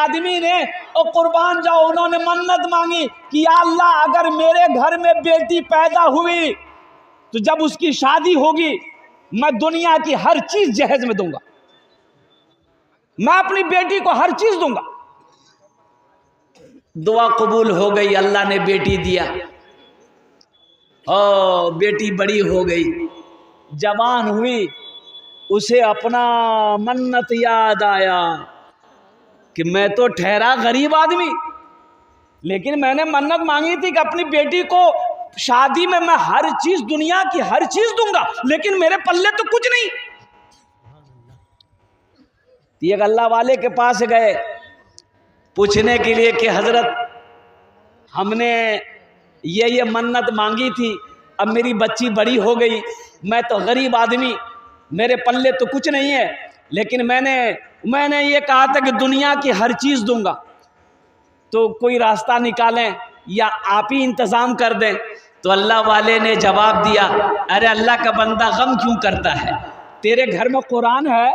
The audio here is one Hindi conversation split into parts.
आदमी ने और कुर्बान जाओ उन्होंने मन्नत मांगी कि या अल्लाह अगर मेरे घर में बेटी पैदा हुई तो जब उसकी शादी होगी मैं दुनिया की हर चीज जहेज में दूंगा, मैं अपनी बेटी को हर चीज दूंगा। दुआ कबूल हो गई, अल्लाह ने बेटी दिया। ओ बेटी बड़ी हो गई, जवान हुई, उसे अपना मन्नत याद आया कि मैं तो ठहरा गरीब आदमी, लेकिन मैंने मन्नत मांगी थी कि अपनी बेटी को शादी में मैं हर चीज, दुनिया की हर चीज दूंगा, लेकिन मेरे पल्ले तो कुछ नहीं। एक अल्लाह वाले के पास गए पूछने के लिए कि हजरत हमने ये मन्नत मांगी थी, अब मेरी बच्ची बड़ी हो गई, मैं तो गरीब आदमी, मेरे पल्ले तो कुछ नहीं है, लेकिन मैंने ये कहा था कि दुनिया की हर चीज़ दूंगा, तो कोई रास्ता निकालें या आप ही इंतज़ाम कर दें। तो अल्लाह वाले ने जवाब दिया, अरे अल्लाह का बंदा गम क्यों करता है, तेरे घर में कुरान है,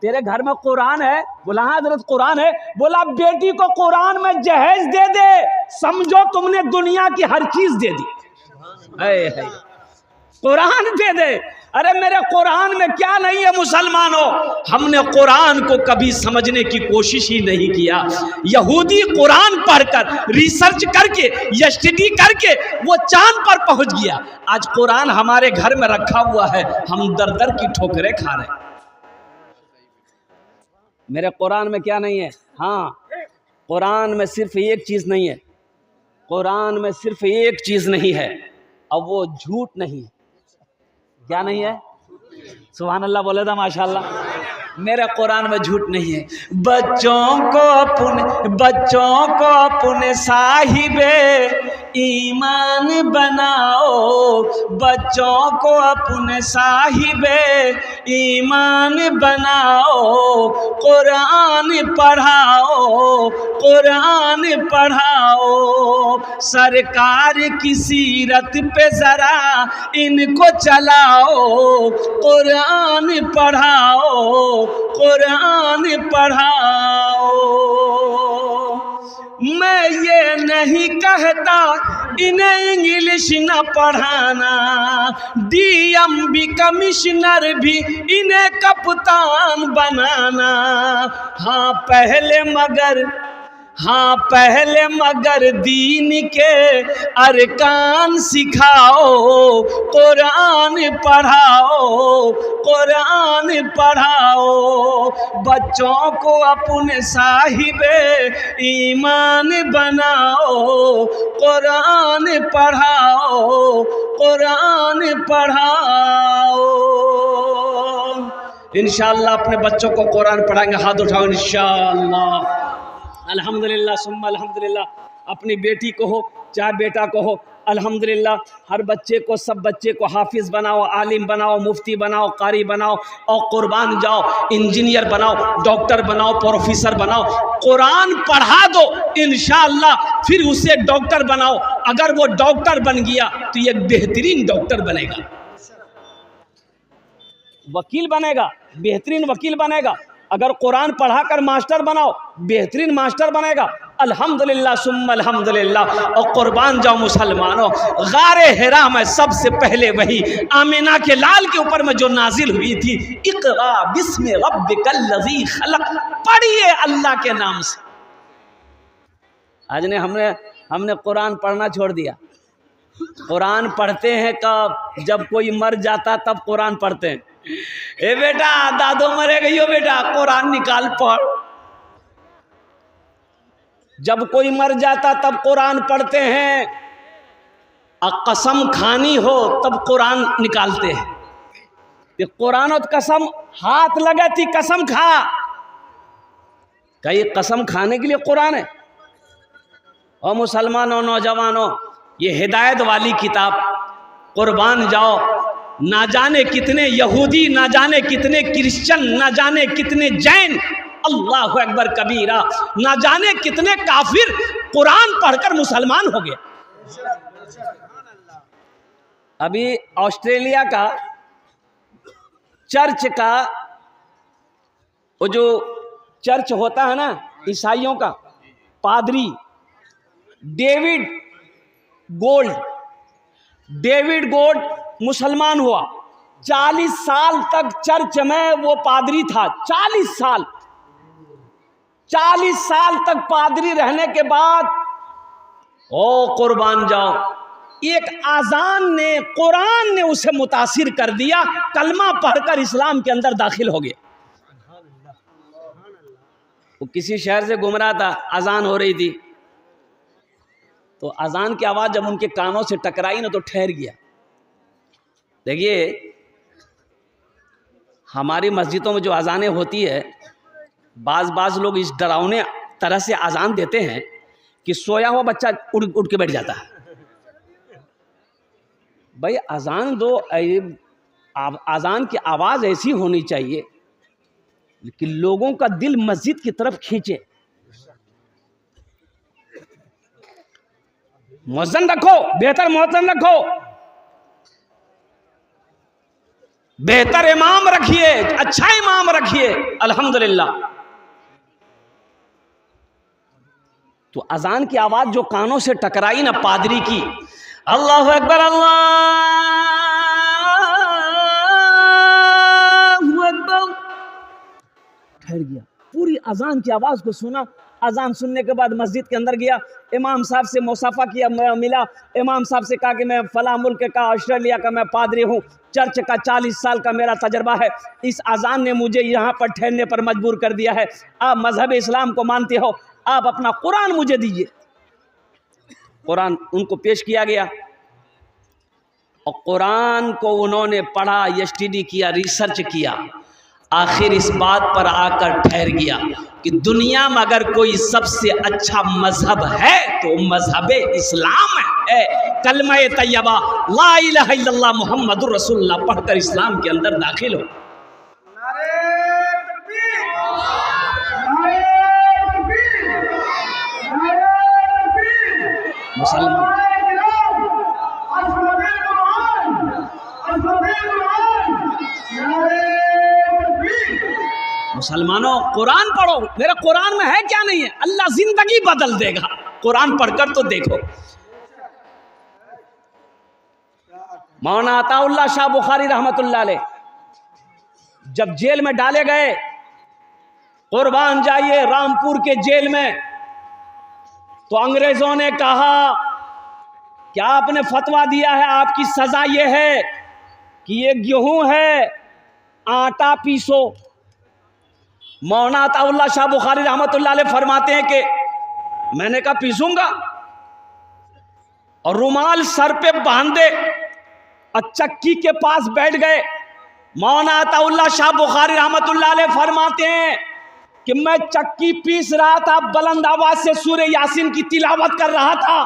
तेरे घर में कुरान है। बोला हाँ हजरत कुरान है। बोला बेटी को कुरान में जहेज दे दे, समझो तुमने दुनिया की हर चीज दे दी। है कुरान दे दे। अरे मेरे कुरान में क्या नहीं है मुसलमानों, हमने कुरान को कभी समझने की कोशिश ही नहीं किया। यहूदी कुरान पढ़कर रिसर्च करके या स्टडी करके वो चांद पर पहुंच गया। आज कुरान हमारे घर में रखा हुआ है, हम दर दर की ठोकरें खा रहे हैं। मेरे कुरान में क्या नहीं है? हाँ, कुरान में सिर्फ एक चीज़ नहीं है, कुरान में सिर्फ एक चीज़ नहीं है, अब वो झूठ नहीं है। क्या नहीं है? सुभान अल्लाह बोले था माशाल्लाह। मेरे कुरान में झूठ नहीं है। बच्चों को अपने साहिबे ईमान बनाओ, बच्चों को अपने साहिबे ईमान बनाओ, कुरान पढ़ाओ, कुरान पढ़ाओ, सरकार की सीरत पे जरा इनको चलाओ, कुरान पढ़ाओ, कुरान पढ़ाओ। मैं ये नहीं कहता इन्हें इंग्लिश न पढ़ाना, डीएम कमिश्नर भी इन्हें कप्तान बनाना। हाँ पहले मगर दीन के अरकान सिखाओ, कुरान पढ़ाओ, कुरान पढ़ाओ, बच्चों को अपने साहिबे ईमान बनाओ, कुरान पढ़ाओ, कुरान पढ़ाओ। इंशाअल्लाह अपने बच्चों को कुरान पढ़ाएंगे। हाथ उठाओ इंशाअल्लाह। अल्हम्दुलिल्लाह सुम्मा अल्हम्दुलिल्लाह। अपनी बेटी को हो चाहे बेटा को हो, अल्हम्दुलिल्लाह हर बच्चे को, सब बच्चे को हाफिज बनाओ, आलिम बनाओ, मुफ्ती बनाओ, कारी बनाओ और कुर्बान जाओ, इंजीनियर बनाओ, डॉक्टर बनाओ, प्रोफेसर बनाओ। कुरान पढ़ा दो इंशाअल्लाह, फिर उसे डॉक्टर बनाओ। अगर वो डॉक्टर बन गया तो एक बेहतरीन डॉक्टर बनेगा, वकील बनेगा, बेहतरीन वकील बनेगा। अगर कुरान पढ़ाकर मास्टर बनाओ, बेहतरीन मास्टर बनेगा। अल्हम्दुलिल्लाह सुम्मा अल्हम्दुलिल्लाह। और कुर्बान जाओ मुसलमानों, गारे हिरा में सबसे पहले वही आमिना के लाल के ऊपर में जो नाजिल हुई थी, इक़रा बिस्मि रब्बिकल लज़ी खलक़, पढ़िए अल्लाह के नाम से। आज ने हमने कुरान पढ़ना छोड़ दिया। कुरान पढ़ते हैं कब? जब कोई मर जाता तब कुरान पढ़ते हैं। ए बेटा दादो मरे गई हो बेटा, कुरान निकाल पढ़। जब कोई मर जाता तब कुरान पढ़ते हैं। कसम खानी हो तब कुरान निकालते हैं। ये कुरान और कसम हाथ लगे थी, कसम खा, क्या ये कसम खाने के लिए कुरान है? और मुसलमानों, नौजवानों, ये हिदायत वाली किताब, कुर्बान जाओ, ना जाने कितने यहूदी, ना जाने कितने क्रिश्चियन, ना जाने कितने जैन, अल्लाहु अकबर कबीरा, ना जाने कितने काफिर कुरान पढ़कर मुसलमान हो गए। अभी ऑस्ट्रेलिया का चर्च का वो जो चर्च होता है ना ईसाइयों का, पादरी डेविड गोल्ड मुसलमान हुआ। 40 साल तक चर्च में वो पादरी था। 40 साल तक पादरी रहने के बाद ओ कुर्बान जाओ, एक आजान ने, कुरान ने उसे मुतासिर कर दिया, कलमा पढ़कर इस्लाम के अंदर दाखिल हो गया। वो किसी शहर से घूम रहा था, अजान हो रही थी, तो अजान की आवाज़ जब उनके कानों से टकराई ना तो ठहर गया। देखिए हमारी मस्जिदों में जो अजानें होती है, बाज लोग इस डरावने तरह से अजान देते हैं कि सोया हुआ बच्चा उठ के बैठ जाता है। भाई अजान दो, अजान की आवाज़ ऐसी होनी चाहिए कि लोगों का दिल मस्जिद की तरफ खींचे। मुअज्जिन रखो, बेहतर मुअज्जिन रखो, बेहतर इमाम रखिए, अच्छा इमाम रखिए। अल्हम्दुलिल्लाह। तो अजान की आवाज जो कानों से टकराई ना पादरी की, अल्लाहु अकबर अल्लाहु अकबर, ठहर गया। पूरी अजान की आवाज को सुना। अजान सुनने के बाद मस्जिद के अंदर गया, इमाम साहब से मुसाफा किया, मिला। इमाम साहब से कहा कि मैं फला मुल्क का, ऑस्ट्रेलिया का मैं पादरी हूँ, चर्च का 40 साल का मेरा तजर्बा है, इस अजान ने मुझे यहाँ पर ठहरने पर मजबूर कर दिया है। आप मजहब इस्लाम को मानते हो, आप अपना कुरान मुझे दीजिए। कुरान उनको पेश किया गया और कुरान को उन्होंने पढ़ा, स्टडी किया, रिसर्च किया, आखिर इस बात पर आकर ठहर गया कि दुनिया में अगर कोई सबसे अच्छा मजहब है तो मजहब इस्लाम है। कलमा तैयबा ला इलाहा इल्लल्लाह मुहम्मदुर रसूलुल्लाह पढ़कर इस्लाम के अंदर दाखिल हो। मुसलमानों कुरान पढ़ो। मेरा कुरान में है क्या नहीं है, अल्लाह जिंदगी बदल देगा। कुरान पढ़कर तो देखो। मौलाना अताउल्लाह शाह बुखारी रहमतुल्लाह अलैह जब जेल में डाले गए, कुर्बान जाइए रामपुर के जेल में, तो अंग्रेजों ने कहा क्या आपने फतवा दिया है, आपकी सजा यह है कि ये गेहूं है, आटा पीसो। मौलाना अताउल्लाह शाह बुखारी रहमतुल्लाह अलैह फरमाते हैं कि मैंने कहा पीसूंगा, और रुमाल सर पे बांधे और चक्की के पास बैठ गए। मौलाना अताउल्लाह शाह बुखारी रहमतुल्लाह अलैह फरमाते हैं कि मैं चक्की पीस रहा था, बुलंद आवाज से सूरह यासीन की तिलावत कर रहा था,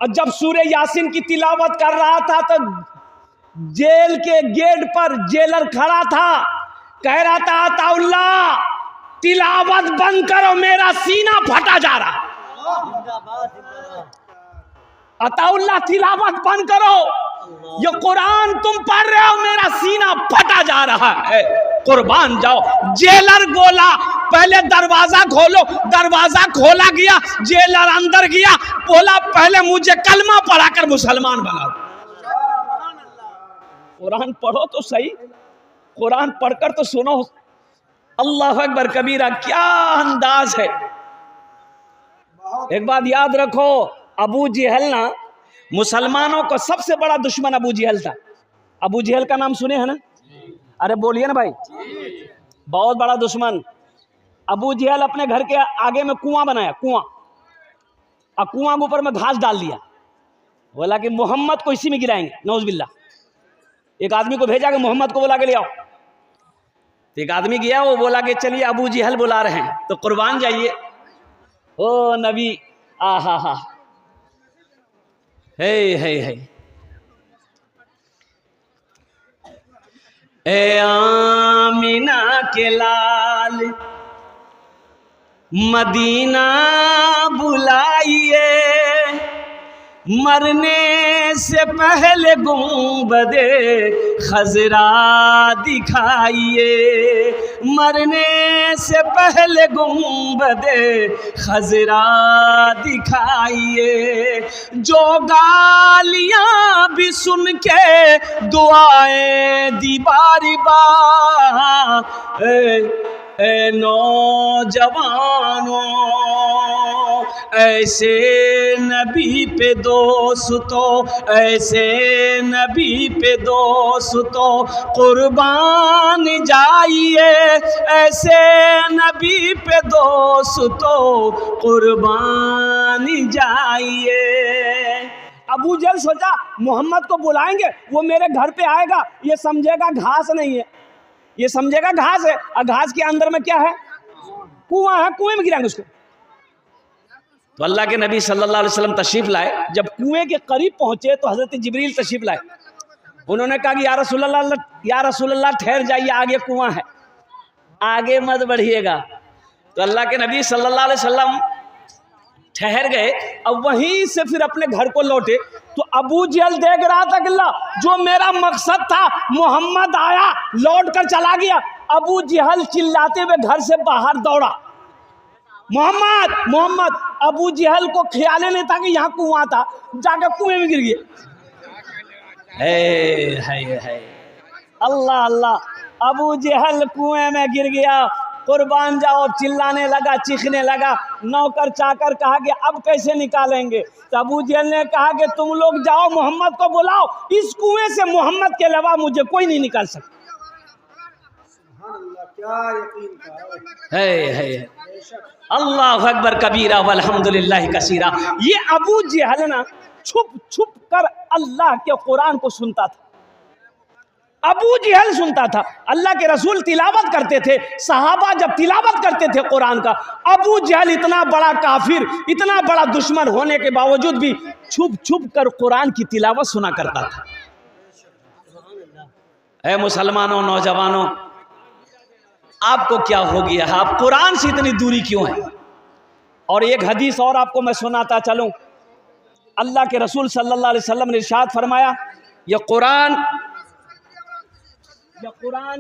और जब सूरह यासीन की तिलावत कर रहा था तो जेल के गेट पर जेलर खड़ा था, कह रहा था अताउल्लाह तिलावत बंद करो, मेरा सीना फटा जा रहा। अताउल्लाह तिलावत बंद करो, ये कुरान तुम पढ़ रहे हो, मेरा सीना फटा जा रहा है। कुर्बान जाओ। जेलर बोला पहले दरवाजा खोलो, दरवाजा खोला गया, जेलर अंदर गया, बोला पहले मुझे कलमा पढ़ाकर मुसलमान बना दो। कुरान पढ़ो तो सही, कुरान पढ़कर तो सुनो। अल्लाह अकबर कबीरा, क्या अंदाज है। एक बात याद रखो, अबू जहल ना, मुसलमानों का सबसे बड़ा दुश्मन अबू जहल था। अबू जहल का नाम सुने हैं ना? अरे बोलिए ना भाई, बहुत बड़ा दुश्मन। अबू जहल अपने घर के आगे में कुआं बनाया, कुआं, और कुआं के ऊपर में घास डाल दिया, बोला कि मोहम्मद को इसी में गिराएंगे, नौज़ुबिल्लाह। एक आदमी को भेजा कि मोहम्मद को बुला के ले आओ। तो एक आदमी गया, वो बोला कि चलिए अबू जहल बुला रहे हैं, तो कुर्बान जाइए। ओ नबी, आहा हा, हे ए आमीना के लाल मदीना बुलाइए, मरने से पहले गुंबदे खजरा दिखाइए, मरने से पहले गुंबदे खजरा दिखाइए। जो गालियां भी सुन के दुआएं दी बारी बार, ए नौजवानों ऐसे नबी पे दोस्तों, ऐसे नबी पे दोस्तों कुर्बान जाइए, ऐसे नबी पे दोस्तों कुर्बान जाइए। अबू जहल सोचा मोहम्मद को बुलाएंगे, वो मेरे घर पे आएगा, ये समझेगा घास नहीं है, ये समझेगा घास है, और घास के अंदर में क्या है? कुआं है, कुएं में गिराएंगे उसको। तो अल्लाह के नबी सल्लल्लाहु अलैहि वसल्लम तशरीफ लाए। जब कुएं के करीब पहुंचे तो हजरत जिब्रील तशरीफ लाए। उन्होंने कहा कि या रसूल अल्लाह ठहर जाइए, आगे कुआं है, आगे मत बढ़िएगा। तो अल्लाह के नबी सल्लल्लाहु अलैहि वसल्लम ठहर गए। अब वहीं से फिर अपने घर को लौटे तो अबू जहल देख रहा था कि जो मेरा मकसद था मोहम्मद आया, लौट कर चला गया। अबू जहल चिल्लाते हुए घर से बाहर दौड़ा, मोहम्मद मोहम्मद। अबू जहल को ख्याल नहीं था कि यहाँ कुआं था, जाकर कुएं में गिर गया। है अल्लाह अल्लाह। अबू जहल कुएं में गिर गया, कुर्बान जाओ, चिल्लाने लगा, चीखने लगा। नौकर चाकर कहा कि अब कैसे निकालेंगे? तो अबू जहल ने कहा कि तुम लोग जाओ, मोहम्मद को बुलाओ, इस कुएं से मोहम्मद के अलावा मुझे कोई नहीं निकाल सकता। है अल्लाह अकबर कबीरा वल्हम्दुलिल्लाह कसीरा। ये अबू जहल ना छुप छुप कर अल्लाह के कुरान को सुनता था। अबू जहल सुनता था, अल्लाह के रसूल तिलावत करते थे, सहाबा जब तिलावत करते थे कुरान का, अबू जहल इतना बड़ा काफिर, इतना बड़ा दुश्मन होने के बावजूद भी छुप छुप कर कुरान की तिलावत सुना करता था। ऐ मुसलमानों, नौजवानों, आपको क्या हो गया? आप कुरान से इतनी दूरी क्यों है? और एक हदीस और आपको मैं सुनाता चलूं। अल्लाह के रसूल सल्लल्लाहु अलैहि वसल्लम ने इरशाद फरमाया, यह कुरान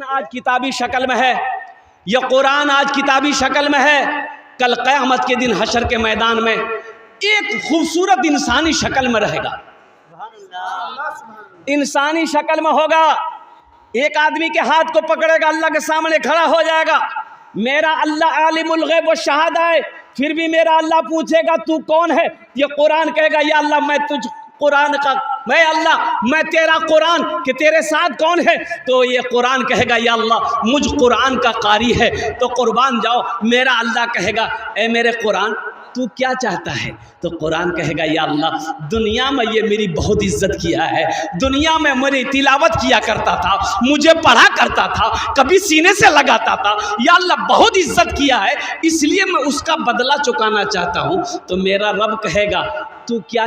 आज किताबी शक्ल में है, यह कुरान आज किताबी शक्ल में है। कल क़यामत के दिन हशर के मैदान में एक खूबसूरत इंसानी शक्ल में रहेगा, इंसानी शक्ल में होगा। एक आदमी के हाथ को पकड़ेगा, अल्लाह के सामने खड़ा हो जाएगा। मेरा अल्लाह आलिमुल गैब व शहादा है, फिर भी मेरा अल्लाह पूछेगा तू कौन है? ये कुरान कहेगा या अल्लाह मैं तुझ कुरान का, मैं अल्लाह मैं तेरा कुरान, कि तेरे साथ कौन है? तो ये कुरान कहेगा या अल्लाह मुझ कुरान का कारी है। तो कुर्बान जाओ, मेरा अल्लाह कहेगा ए मेरे कुरान तू क्या चाहता है? तो कुरान कहेगा या अल्लाह दुनिया में ये मेरी बहुत इज्जत किया है, दुनिया में मेरी तिलावत किया करता था, मुझे पढ़ा करता था, कभी सीने से लगाता था, या अल्लाह बहुत इज्जत किया है, इसलिए मैं उसका बदला चुकाना चाहता हूँ। तो मेरा रब कहेगा तू क्या